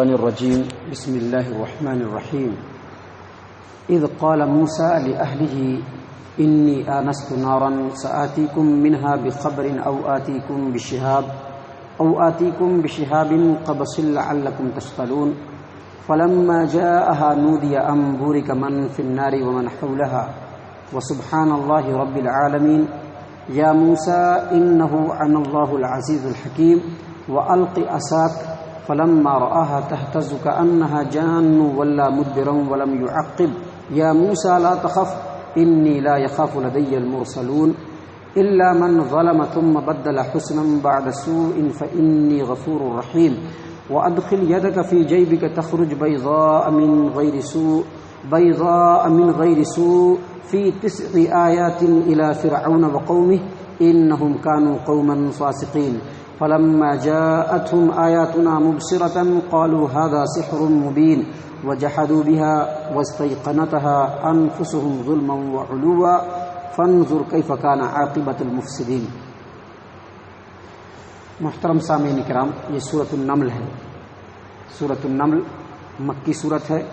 الرجيم بسم الله الرحمن الرحيم إذ قال موسى لأهله إني آنست نارا سآتيكم منها بخبر أو آتيكم بشهاب قبس لعلكم تصطلون فلما جاءها نودي أن بورك من في النار ومن حولها وسبحان الله رب العالمين يا موسى إنه أنا الله العزيز الحكيم وألق عصاك فلما رآها تهتز كأنها جان ولا مدبرا ولم يعقب يا موسى لا تخف إني لا يخاف لدي المرسلون إلا من ظلم ثم بدل حسنا بعد سوء فإني غفور رحيم وأدخل يدك في جيبك تخرج بيضاء من غير سوء في 9 آيات إلى فرعون وقومه إنهم كانوا قوما فاسقين فلما جاءتهم آياتنا مبصرة قالوا هذا سحر مبين وجحدوا بها واستيقنتها أنفسهم ظلما وعلوا فانظر كيف كان عاقبة المفسدين. محترم سامعین کرام، یہ سورۃ النمل ہے. سورۃ النمل مکی سورت ہے.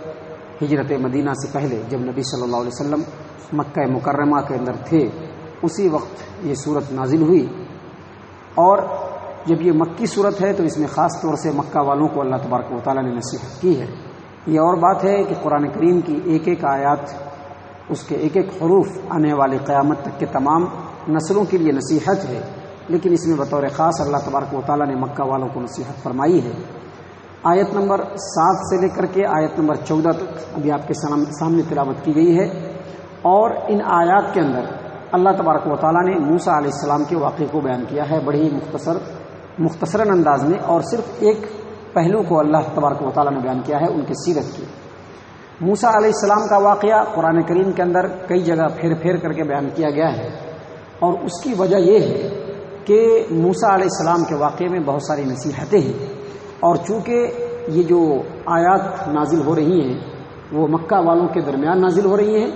ہجرت مدینہ سے پہلے جب نبی صلی اللہ علیہ وسلم مکہ مکرمہ کے اندر تھے اسی وقت یہ سورت نازل ہوئی. اور جب یہ مکی صورت ہے تو اس میں خاص طور سے مکہ والوں کو اللہ تبارک و تعالیٰ نے نصیحت کی ہے. یہ اور بات ہے کہ قرآن کریم کی ایک ایک آیات، اس کے ایک ایک حروف آنے والے قیامت تک کے تمام نسلوں کے لیے نصیحت ہے، لیکن اس میں بطور خاص اللہ تبارک و تعالیٰ نے مکہ والوں کو نصیحت فرمائی ہے. آیت نمبر 7 سے لے کر کے آیت نمبر 14 تک ابھی آپ کے سامنے تلاوت کی گئی ہے. اور ان آیات کے اندر اللہ تبارک و تعالیٰ نے موسیٰ علیہ السلام کے واقعے کو بیان کیا ہے بڑی ہی مختصراً انداز میں، اور صرف ایک پہلو کو اللہ تبارک و تعالیٰ نے بیان کیا ہے ان کی سیرت کی. موسیٰ علیہ السلام کا واقعہ قرآن کریم کے اندر کئی جگہ پھیر کر کے بیان کیا گیا ہے، اور اس کی وجہ یہ ہے کہ موسیٰ علیہ السلام کے واقعے میں بہت ساری نصیحتیں ہیں، اور چونکہ یہ جو آیات نازل ہو رہی ہیں وہ مکہ والوں کے درمیان نازل ہو رہی ہیں،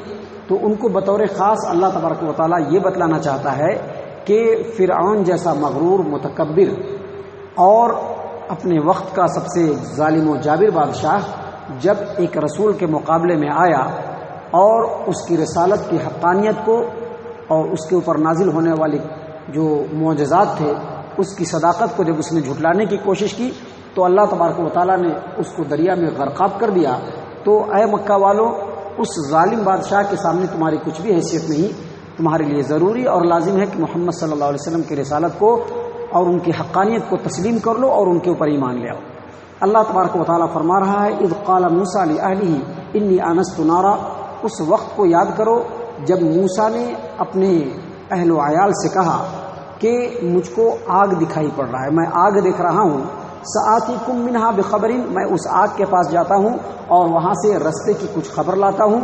تو ان کو بطور خاص اللہ تبارک و تعالیٰ یہ بتلانا چاہتا ہے کہ فرعون جیسا مغرور، متکبر اور اپنے وقت کا سب سے ظالم و جابر بادشاہ جب ایک رسول کے مقابلے میں آیا اور اس کی رسالت کی حقانیت کو اور اس کے اوپر نازل ہونے والی جو معجزات تھے اس کی صداقت کو جب اس نے جھٹلانے کی کوشش کی تو اللہ تبارک و تعالیٰ نے اس کو دریا میں غرقاب کر دیا. تو اے مکہ والوں، اس ظالم بادشاہ کے سامنے تمہاری کچھ بھی حیثیت نہیں. تمہارے لیے ضروری اور لازم ہے کہ محمد صلی اللہ علیہ وسلم کی رسالت کو اور ان کی حقانیت کو تسلیم کر لو اور ان کے اوپر ایمان لے آؤ. اللہ تبارک و تعالیٰ فرما رہا ہے اذ قال موسیٰ لأہلہ انی آنست نارا. اس وقت کو یاد کرو جب موسیٰ نے اپنے اہل و عیال سے کہا کہ مجھ کو آگ دکھائی پڑ رہا ہے، میں آگ دیکھ رہا ہوں. سآتیکم منہا بخبر، میں اس آگ کے پاس جاتا ہوں اور وہاں سے رستے کی کچھ خبر لاتا ہوں.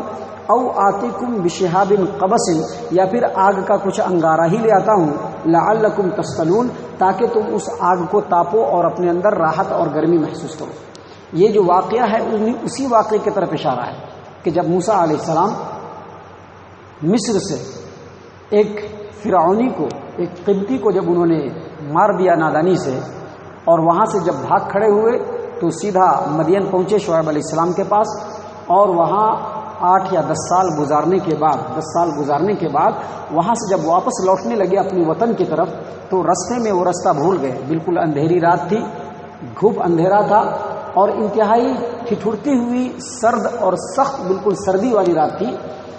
او آتیکم بشہاب قبس، یا پھر آگ کا کچھ انگارہ ہی لے آتا ہوں. لعلکم تصطلون، تاکہ تم اس آگ کو تاپو اور اپنے اندر راحت اور گرمی محسوس کرو. یہ جو واقعہ ہے اسی واقعے کی طرف اشارہ ہے کہ جب موسیٰ علیہ السلام مصر سے ایک فرعونی کو، ایک قبطی کو جب انہوں نے مار دیا نادانی سے، اور وہاں سے جب بھاگ کھڑے ہوئے تو سیدھا مدین پہنچے شعیب علیہ السلام کے پاس، اور وہاں 8 یا 10 سال گزارنے کے بعد وہاں سے جب واپس لوٹنے لگے اپنے وطن کی طرف تو رستے میں وہ رستہ بھول گئے. بالکل اندھیری رات تھی، گھوپ اندھیرا تھا، اور انتہائی ٹھٹھرتی ہوئی سرد اور سخت بالکل سردی والی رات تھی.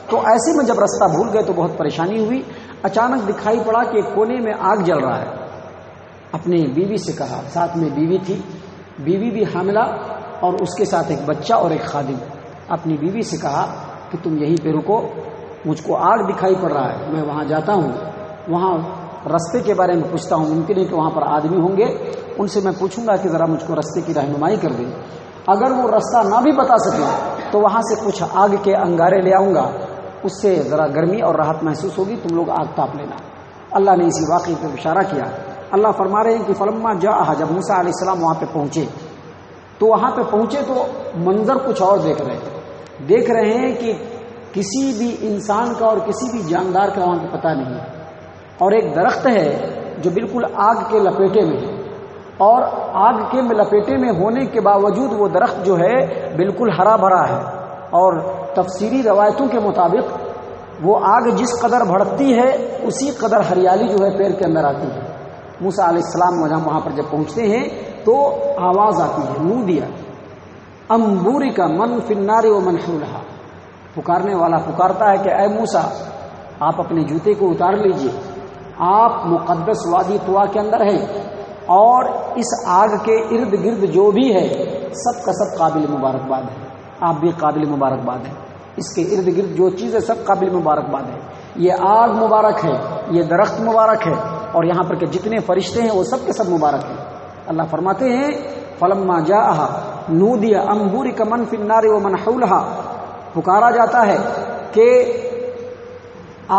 تو ایسے میں جب رستہ بھول گئے تو بہت پریشانی ہوئی. اچانک دکھائی پڑا کہ کونے میں آگ جل رہا ہے. اپنے بیوی سے کہا، ساتھ میں بیوی تھی، بیوی بھی حاملہ، اور اس کے ساتھ ایک بچہ اور ایک خادم. اپنی بیوی سے کہا کہ تم یہیں پہ رکو، مجھ کو آگ دکھائی پڑ رہا ہے، میں وہاں جاتا ہوں، وہاں رستے کے بارے میں پوچھتا ہوں. ممکن ہے کہ وہاں پر آدمی ہوں گے، ان سے میں پوچھوں گا کہ ذرا مجھ کو رستے کی رہنمائی کر دیں. اگر وہ رستہ نہ بھی بتا سکیں تو وہاں سے کچھ آگ کے انگارے لے آؤں گا، اس سے ذرا گرمی اور راحت محسوس ہوگی، تم لوگ آگ تاپ لینا. اللہ نے اسی واقعے پر اشارہ کیا. اللہ فرما رہے ہیں کہ فلما جاء، جب موسیٰ علیہ السلام وہاں پہ پہنچے تو منظر کچھ اور دیکھ رہے ہیں کہ کسی بھی انسان کا اور کسی بھی جاندار کا وہاں پہ پتہ نہیں ہے. اور ایک درخت ہے جو بالکل آگ کے لپیٹے میں ہے، اور آگ کے لپیٹے میں ہونے کے باوجود وہ درخت جو ہے بالکل ہرا بھرا ہے، اور تفسیری روایتوں کے مطابق وہ آگ جس قدر بھڑکتی ہے اسی قدر ہریالی جو ہے پیڑ کے اندر آتی ہے۔ موسیٰ علیہ السلام وہاں پر جب پہنچتے ہیں تو آواز آتی ہے، نودیا انبوری کا من فی النار ومن حولہا، پکارنے والا پکارتا ہے کہ اے موسیٰ آپ اپنے جوتے کو اتار لیجئے، آپ مقدس وادی طوا کے اندر ہیں، اور اس آگ کے ارد گرد جو بھی ہے سب کا سب قابل مبارکباد ہے، آپ بھی قابل مبارکباد ہیں، اس کے ارد گرد جو چیز ہے سب قابل مبارکباد ہے، یہ آگ مبارک ہے، یہ درخت مبارک ہے، اور یہاں پر کے جتنے فرشتے ہیں وہ سب کے سب مبارک ہیں۔ اللہ فرماتے ہیں فلما جاءها نودی ان بورک من فی النار ومن حولها، پکارا جاتا ہے کہ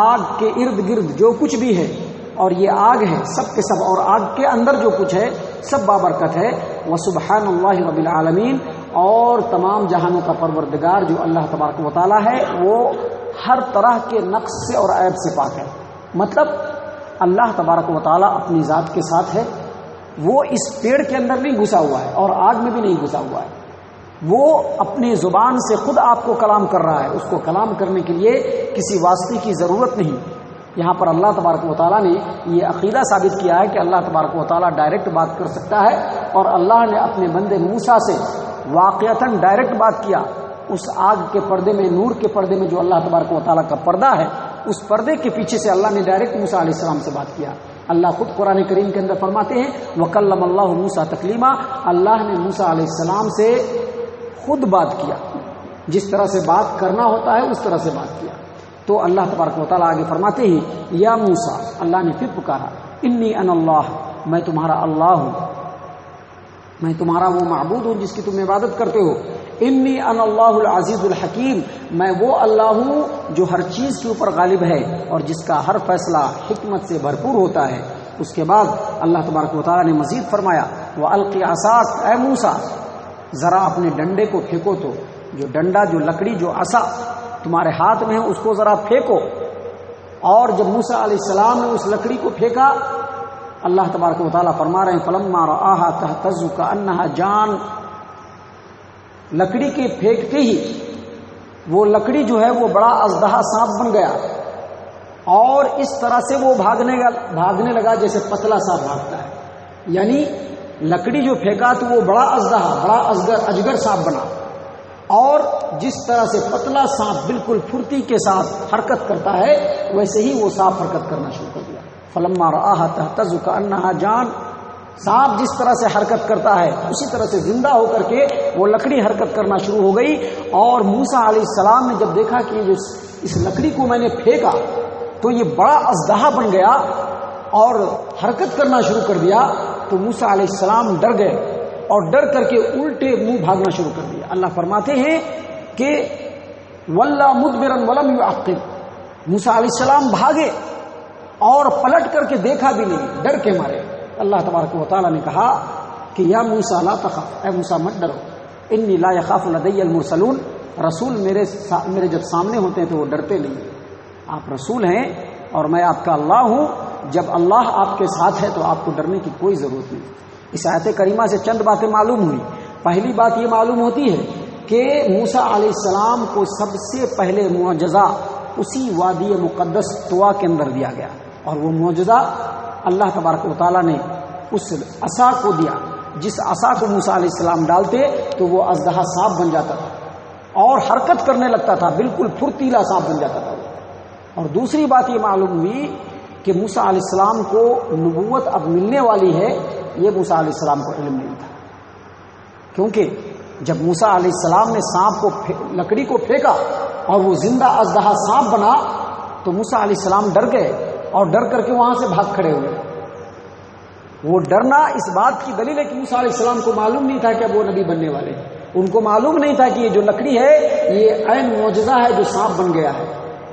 آگ کے ارد گرد جو کچھ بھی ہے، اور یہ آگ ہے سب کے سب، اور آگ کے اندر جو کچھ ہے سب بابرکت ہے، وسبحان اللہ رب العالمین، اور تمام جہانوں کا پروردگار جو اللہ تبارک و تعالی ہے وہ ہر طرح کے نقص سے اور عیب سے پاک ہے۔ مطلب اللہ تبارک و تعالی اپنی ذات کے ساتھ ہے، وہ اس پیڑ کے اندر نہیں گھسا ہوا ہے اور آگ میں بھی نہیں گھسا ہوا ہے، وہ اپنی زبان سے خود آپ کو کلام کر رہا ہے، اس کو کلام کرنے کے لیے کسی واسطے کی ضرورت نہیں۔ یہاں پر اللہ تبارک و تعالیٰ نے یہ عقیدہ ثابت کیا ہے کہ اللہ تبارک و تعالیٰ ڈائریکٹ بات کر سکتا ہے، اور اللہ نے اپنے بندے موسیٰ سے واقعتاً ڈائریکٹ بات کیا۔ اس آگ کے پردے میں، نور کے پردے میں جو اللہ تبارک و تعالیٰ کا پردہ ہے، اس پردے کے پیچھے سے اللہ نے ڈائریکٹ موسیٰ علیہ السلام سے بات کیا۔ اللہ خود قرآن کریم کے اندر فرماتے ہیں وَكَلَّمَ اللَّهُ مُوسَىٰ تَكْلِيمًا، اللہ نے موسیٰ علیہ السلام سے خود بات کیا، جس طرح سے بات کرنا ہوتا ہے اس طرح سے بات کیا۔ تو اللہ تبارک و تعالیٰ آگے فرماتے ہیں یا موسیٰ، اللہ نے پھر پکارا انی انا اللہ، میں تمہارا اللہ ہوں، میں تمہارا وہ معبود ہوں جس کی تم عبادت کرتے ہو۔ انی انا اللہ العزیز الحکیم، میں وہ اللہ ہوں جو ہر چیز کے اوپر غالب ہے اور جس کا ہر فیصلہ حکمت سے بھرپور ہوتا ہے۔ اس کے بعد اللہ تبارک و تعالیٰ نے مزید فرمایا وَأَلْقِ عَصَاكَ، اے موسیٰ ذرا اپنے ڈنڈے کو پھینکو، تو جو ڈنڈا، جو لکڑی، جو عصا تمہارے ہاتھ میں ہے اس کو ذرا پھینکو۔ اور جب موسیٰ علیہ السلام نے اس لکڑی کو پھینکا، اللہ تبارک و تعالیٰ فرما رہے ہیں فَلَمَّا رَآهَا تَهْتَزُّ كَأَنَّهَا جان، لکڑی کے پھینکتے ہی وہ لکڑی جو ہے وہ بڑا اژدہا سانپ بن گیا، اور اس طرح سے وہ بھاگنے لگا جیسے پتلا سانپ بھاگتا ہے، یعنی لکڑی جو پھینکا تو وہ بڑا اژدہا، بڑا اجگر سانپ بنا، اور جس طرح سے پتلا سانپ بالکل پھرتی کے ساتھ حرکت کرتا ہے ویسے ہی وہ سانپ حرکت کرنا شروع کر دیا۔ فلما رآہا تہتز کأنہا جان، سانپ جس طرح سے حرکت کرتا ہے اسی طرح سے زندہ ہو کر کے وہ لکڑی حرکت کرنا شروع ہو گئی۔ اور موسیٰ علیہ السلام نے جب دیکھا کہ اس لکڑی کو میں نے پھینکا تو یہ بڑا اژدہا بن گیا اور حرکت کرنا شروع کر دیا، تو موسیٰ علیہ السلام ڈر گئے اور ڈر کر کے الٹے منہ بھاگنا شروع کر دیا۔ اللہ فرماتے ہیں کہ وَلَّا مُدْبِرًا وَلَمْ يُعَقِّبْ، موسیٰ علیہ السلام بھاگے اور پلٹ کر کے دیکھا بھی نہیں، ڈر کے مارے۔ اللہ تبارک و تعالیٰ نے کہا کہ یا موسیٰ لا تخف، اے موسیٰ مت ڈرو، انی لا یخاف لدی المرسلون، رسول میرے جب سامنے ہوتے ہیں تو وہ ڈرتے نہیں، آپ رسول ہیں اور میں آپ کا اللہ ہوں، جب اللہ آپ کے ساتھ ہے تو آپ کو ڈرنے کی کوئی ضرورت نہیں۔ اس آیت کریمہ سے چند باتیں معلوم ہوئی۔ پہلی بات یہ معلوم ہوتی ہے کہ موسیٰ علیہ السلام کو سب سے پہلے معجزہ اسی وادی مقدس طوا کے اندر دیا گیا، اور وہ معجزہ اللہ تبارک و تعالیٰ نے اس عصا کو دیا، جس عصا کو موسیٰ علیہ السلام ڈالتے تو وہ اژدہا سانپ بن جاتا تھا اور حرکت کرنے لگتا تھا، بالکل پھرتیلا سانپ بن جاتا تھا۔ اور دوسری بات یہ معلوم ہوئی کہ موسیٰ علیہ السلام کو نبوت اب ملنے والی ہے، یہ موسیٰ علیہ السلام کو علم نہیں تھا، کیونکہ جب موسیٰ علیہ السلام نے سانپ کو لکڑی کو پھینکا اور وہ زندہ اژدہا سانپ بنا تو موسیٰ علیہ السلام ڈر گئے اور ڈر کر کے وہاں سے بھاگ کھڑے ہوئے۔ وہ ڈرنا اس بات کی دلیل ہے کہ موسیٰ علیہ السلام کو معلوم نہیں تھا کہ اب وہ نبی بننے والے ہیں، ان کو معلوم نہیں تھا کہ یہ جو لکڑی ہے یہ عین معجزہ ہے جو سانپ بن گیا ہے،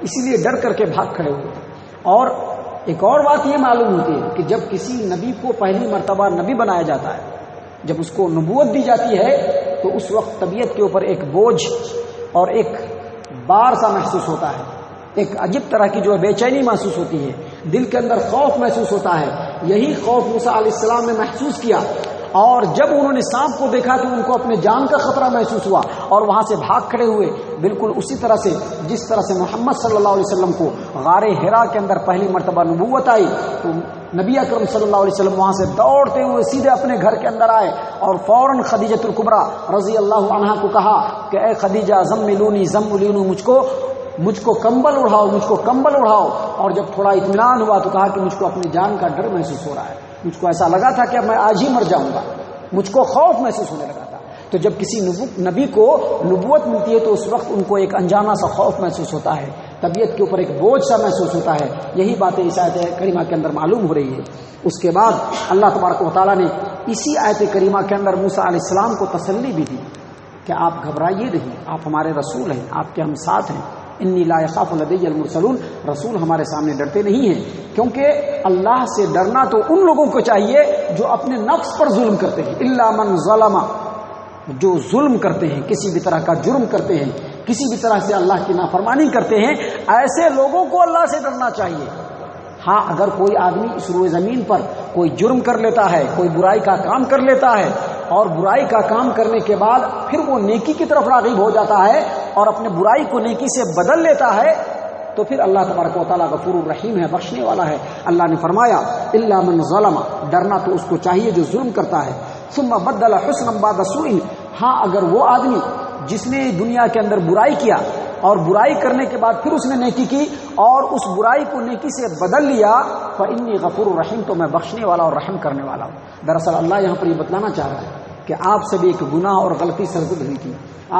اسی لیے ڈر کر کے بھاگ کھڑے ہوئے تھے۔ اور ایک اور بات یہ معلوم ہوتی ہے کہ جب کسی نبی کو پہلی مرتبہ نبی بنایا جاتا ہے، جب اس کو نبوت دی جاتی ہے تو اس وقت طبیعت کے اوپر ایک بوجھ اور ایک بار سا محسوس ہوتا ہے، ایک عجیب طرح کی جو بے چینی محسوس ہوتی ہے، دل کے اندر خوف محسوس ہوتا ہے۔ یہی خوف موسیٰ علیہ السلام نے محسوس کیا، اور جب انہوں نے سانپ کو دیکھا تو ان کو اپنے جان کا خطرہ محسوس ہوا اور وہاں سے بھاگ کھڑے ہوئے، بالکل اسی طرح سے جس طرح سے محمد صلی اللہ علیہ وسلم کو غار حرا کے اندر پہلی مرتبہ نبوت آئی تو نبی اکرم صلی اللہ علیہ وسلم وہاں سے دوڑتے ہوئے سیدھے اپنے گھر کے اندر آئے اور فوراً خدیجہ الکبریٰ رضی اللہ عنہا کو کہا کہ اے خدیجہ زملونی زملونی، مجھ کو کمبل اڑاؤ، مجھ کو کمبل اڑاؤ. اور جب تھوڑا اطمینان ہوا تو کہا کہ مجھ کو اپنی جان کا ڈر محسوس ہو رہا ہے، مجھ کو ایسا لگا تھا کہ اب میں آج ہی مر جاؤں گا، مجھ کو خوف محسوس ہونے لگا تھا. تو جب کسی نبی کو نبوت ملتی ہے تو اس وقت ان کو ایک انجانا سا خوف محسوس ہوتا ہے، طبیعت کے اوپر ایک بوجھ سا محسوس ہوتا ہے. یہی باتیں اس آیت کریمہ کے اندر معلوم ہو رہی ہے. اس کے بعد اللہ تبارک و تعالیٰ نے اسی آیت کریمہ کے اندر موسیٰ علیہ السلام کو تسلی بھی دی کہ آپ گھبرائیے نہیں، آپ ہمارے رسول ہیں، آپ کے ہم ساتھ ہیں. انی لا یخاف لدی المرسلون، رسول ہمارے سامنے ڈرتے نہیں ہیں. کیونکہ اللہ سے ڈرنا تو ان لوگوں کو چاہیے جو اپنے نفس پر ظلم کرتے ہیں. الا من ظلم، جو ظلم کرتے ہیں، کسی بھی طرح کا جرم کرتے ہیں، کسی بھی طرح سے اللہ کی نافرمانی کرتے ہیں، ایسے لوگوں کو اللہ سے ڈرنا چاہیے. ہاں اگر کوئی آدمی اس روئے زمین پر کوئی جرم کر لیتا ہے، کوئی برائی کا کام کر لیتا ہے اور برائی کا کام کرنے کے بعد پھر وہ نیکی کی طرف راغب ہو جاتا ہے اور اپنے برائی کو نیکی سے بدل لیتا ہے تو پھر اللہ تبارک و تعالیٰ غفور الرحیم ہے، بخشنے والا ہے. اللہ نے فرمایا الا من ظلم، ڈرنا تو اس کو چاہیے جو ظلم کرتا ہے. ثم بدل حسنا بعد سوء، ہاں اگر وہ آدمی جس نے دنیا کے اندر برائی کیا اور برائی کرنے کے بعد پھر اس نے نیکی کی اور اس برائی کو نیکی سے بدل لیا، فإنی غفور الرحیم، تو میں بخشنے والا اور رحم کرنے والا ہوں. دراصل اللہ یہاں پر یہ بتلانا چاہ رہا ہے کہ آپ سے بھی ایک گناہ اور غلطی سرزد ہوئی تھی.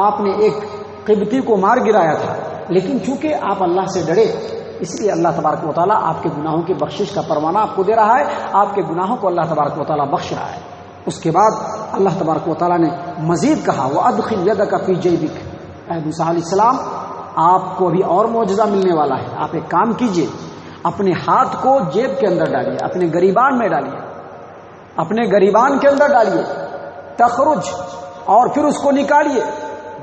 آپ نے ایک قبطی کو مار گرایا تھا، لیکن چونکہ آپ اللہ سے ڈرے اس لیے اللہ تبارک و تعالیٰ آپ کے گناہوں کی بخشش کا پروانہ آپ کو دے رہا ہے، آپ کے گناہوں کو اللہ تبارک و تعالیٰ بخش رہا ہے. اس کے بعد اللہ تبارک و تعالیٰ نے مزید کہا وَأَدْخِلْ يَدَكَ فِي جَيْبِكَ، اے موسیٰ علیہ السلام آپ کو ابھی اور معجزہ ملنے والا ہے. آپ ایک کام کیجئے، اپنے ہاتھ کو جیب کے اندر ڈالیے، اپنے گریبان میں ڈالیے، اپنے گریبان کے اندر ڈالیے، تخرج، اور پھر اس کو نکالیے،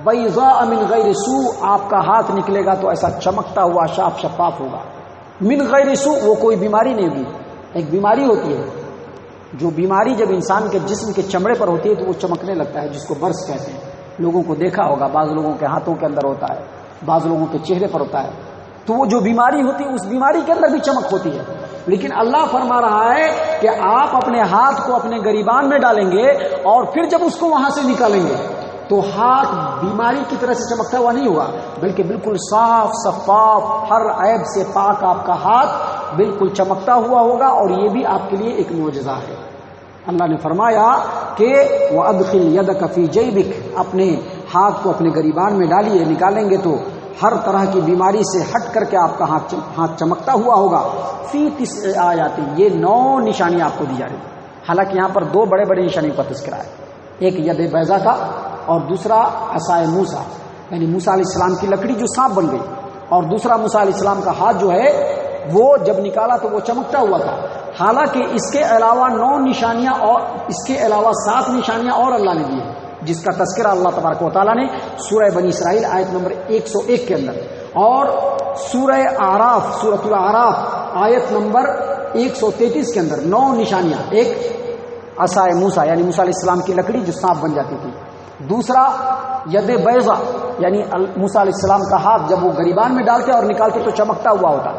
بیضاء من غیر سوء، آپ کا ہاتھ نکلے گا تو ایسا چمکتا ہوا صاف شفاف ہوگا. من غیر سوء، وہ کوئی بیماری نہیں ہوگی. ایک بیماری ہوتی ہے، جو بیماری جب انسان کے جسم کے چمڑے پر ہوتی ہے تو وہ چمکنے لگتا ہے، جس کو برس کہتے ہیں. لوگوں کو دیکھا ہوگا، بعض لوگوں کے ہاتھوں کے اندر ہوتا ہے، بعض لوگوں کے چہرے پر ہوتا ہے. تو وہ جو بیماری ہوتی ہے اس بیماری کے اندر بھی چمک ہوتی ہے. لیکن اللہ فرما رہا ہے کہ آپ اپنے ہاتھ کو اپنے گریبان میں ڈالیں گے اور پھر جب اس کو وہاں سے نکالیں گے تو ہاتھ بیماری کی طرح سے چمکتا ہوا نہیں ہوگا، بلکہ بالکل صاف شفاف، ہر عیب سے پاک آپ کا ہاتھ بالکل چمکتا ہوا ہوگا. اور یہ بھی آپ کے لیے ایک معجزہ ہے. اللہ نے فرمایا کہ وَأَدْخِلْ يَدَكَ فِي جَيْبِكَ، اپنے ہاتھ کو اپنے گریبان میں ڈالیے، نکالیں گے تو ہر طرح کی بیماری سے ہٹ کر کے آپ کا ہاتھ چمکتا ہوا ہوگا. فی 9 آیات، یہ 9 نشانیاں آپ کو دی جا رہی ہیں. حالانکہ یہاں پر 2 بڑے بڑے نشانیوں کا تذکرہ ہے، ایک ید بیضا کا اور دوسرا عصائے موسیٰ، یعنی موسیٰ علیہ السلام کی لکڑی جو سانپ بن گئی، اور دوسرا موسیٰ علیہ السلام کا ہاتھ جو ہے وہ جب نکالا تو وہ چمکتا ہوا تھا. حالانکہ اس کے علاوہ 9 نشانیاں اور اس کے علاوہ 7 نشانیاں اور اللہ نے دی ہیں، جس کا تذکرہ اللہ تبارک و تعالیٰ نے سورہ بنی اسرائیل آیت نمبر 101 کے اندر اور سورہ اعراف، سورۃ الاعراف آیت نمبر 133 کے اندر 9 نشانیاں. ایک عصائے موسیٰ یعنی موسیٰ علیہ السلام کی لکڑی جو سانپ بن جاتی تھی، دوسرا ید بیضا یعنی موسیٰ علیہ السلام کا ہاتھ جب وہ گریبان میں ڈالتے اور نکالتے تو چمکتا ہوا ہوتا،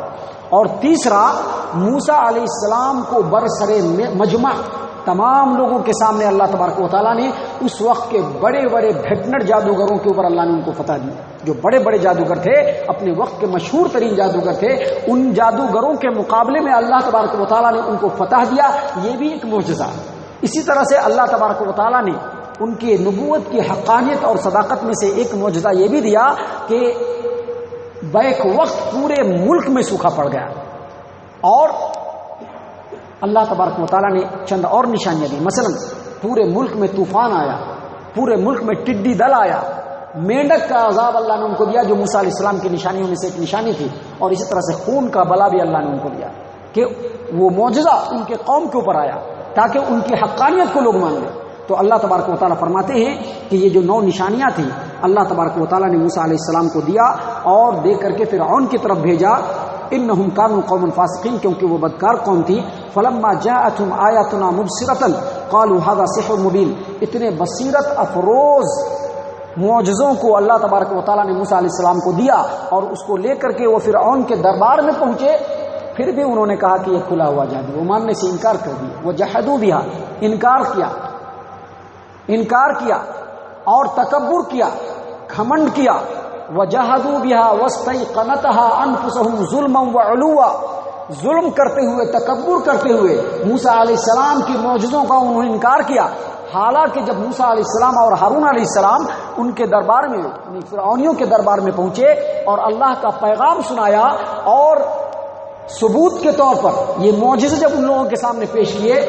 اور تیسرا موسیٰ علیہ السلام کو برسر مجمع تمام لوگوں کے سامنے اللہ تبارک و تعالیٰ نے اس وقت کے بڑے بڑے بھٹنر جادوگروں کے اوپر اللہ نے ان کو فتح دی. جو بڑے بڑے جادوگر تھے، اپنے وقت کے مشہور ترین جادوگر تھے، ان جادوگروں کے مقابلے میں اللہ تبارک و تعالیٰ نے ان کو فتح دیا. یہ بھی ایک معجزہ. اسی طرح سے اللہ تبارک و تعالیٰ نے ان کی نبوت کی حقانیت اور صداقت میں سے ایک معجزہ یہ بھی دیا کہ بیک وقت پورے ملک میں سوکھا پڑ گیا، اور اللہ تبارک و تعالیٰ نے چند اور نشانیاں دی. مثلا پورے ملک میں طوفان آیا، پورے ملک میں ٹڈی دل آیا، مینڈک کا عذاب اللہ نے ان کو دیا جو موسیٰ علیہ السلام کی نشانیوں میں سے ایک نشانی تھی، اور اسی طرح سے خون کا بلا بھی اللہ نے ان کو دیا کہ وہ معجزہ ان کے قوم کے اوپر آیا تاکہ ان کی حقانیت کو لوگ مان لیں. تو اللہ تبارک و تعالیٰ فرماتے ہیں کہ یہ جو 9 نشانیاں تھیں اللہ تبارک و تعالیٰ نے موسیٰ علیہ السلام کو دیا اور دے کر کے فرعون کی طرف بھیجا. انہم کانوا قوما فاسقین، کیونکہ وہ بدکار قوم تھی. فلما جاءتهم آیاتنا مبصرۃ، قالوا هذا سحر مبین، اتنے بصیرت افروز معجزوں کو اللہ تبارک و تعالیٰ نے موسیٰ علیہ السلام کو دیا، اور اس کو لے کر کے وہ فرعون کے دربار میں پہنچے، پھر بھی انہوں نے کہا کہ یہ کھلا ہوا جادو، وہ ماننے سے انکار کر دیا، وہ جحدوا بہا، انکار کیا اور تکبر کیا، گھمنڈ کیا، وجحدوا بہا واستيقنتها انفسهم ظلما وعلوا، ظلم کرتے ہوئے، تکبر کرتے ہوئے موسیٰ علیہ السلام کی معجزوں کا انہوں نے انکار کیا، حالانکہ جب موسیٰ علیہ السلام اور ہارون علیہ السلام ان کے دربار میں، فرعونیوں کے دربار میں پہنچے اور اللہ کا پیغام سنایا اور ثبوت کے طور پر یہ معجزے جب ان لوگوں کے سامنے پیش کیے،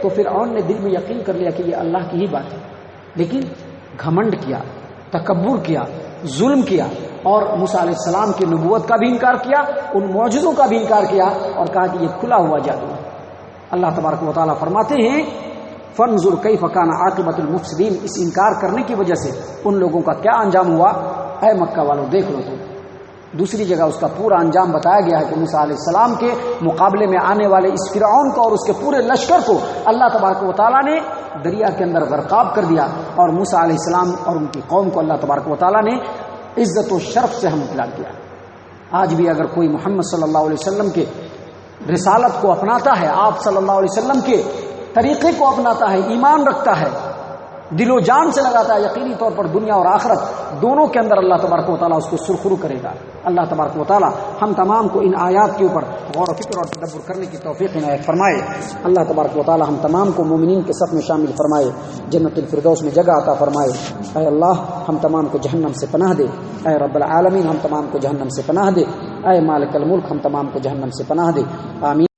تو فرعون نے دل میں یقین کر لیا کہ یہ اللہ کی ہی بات ہے، لیکن گھمنڈ کیا، تکبر کیا، ظلم کیا، اور موسیٰ علیہ السلام کی نبوت کا بھی انکار کیا، ان معجزوں کا بھی انکار کیا، اور کہا کہ یہ کھلا ہوا جادو ہے۔ اللہ تبارک و تعالیٰ فرماتے ہیں فانظر کیف کان عاقبۃ المفسدین، اس انکار کرنے کی وجہ سے ان لوگوں کا کیا انجام ہوا، اے مکہ والوں دیکھ لو۔ تو دوسری جگہ اس کا پورا انجام بتایا گیا ہے کہ موسیٰ علیہ السلام کے مقابلے میں آنے والے اس فرعون کو اور اس کے پورے لشکر کو اللہ تبارک و تعالیٰ نے دریا کے اندر غرقاب کر دیا، اور موسیٰ علیہ السلام اور ان کی قوم کو اللہ تبارک و تعالیٰ نے عزت و شرف سے ہم اطلاع کیا۔ آج بھی اگر کوئی محمد صلی اللہ علیہ وسلم کے رسالت کو اپناتا ہے، آپ صلی اللہ علیہ وسلم کے طریقے کو اپناتا ہے، ایمان رکھتا ہے، دل و جان سے لگاتا ہے، یقینی طور پر دنیا اور آخرت دونوں کے اندر اللہ تبارک و تعالیٰ اس کو سرخرو کرے گا۔ اللہ تبارک و تعالیٰ ہم تمام کو ان آیات کے اوپر غور و فکر اور تدبر کرنے کی توفیق عنایت فرمائے۔ اللہ تبارک و تعالیٰ ہم تمام کو مومنین کے صف میں شامل فرمائے، جنت الفردوس میں جگہ عطا فرمائے۔ اے اللہ ہم تمام کو جہنم سے پناہ دے، اے رب العالمین ہم تمام کو جہنم سے پناہ دے، اے مالک الملک ہم تمام کو جہنم سے پناہ دے، آمین۔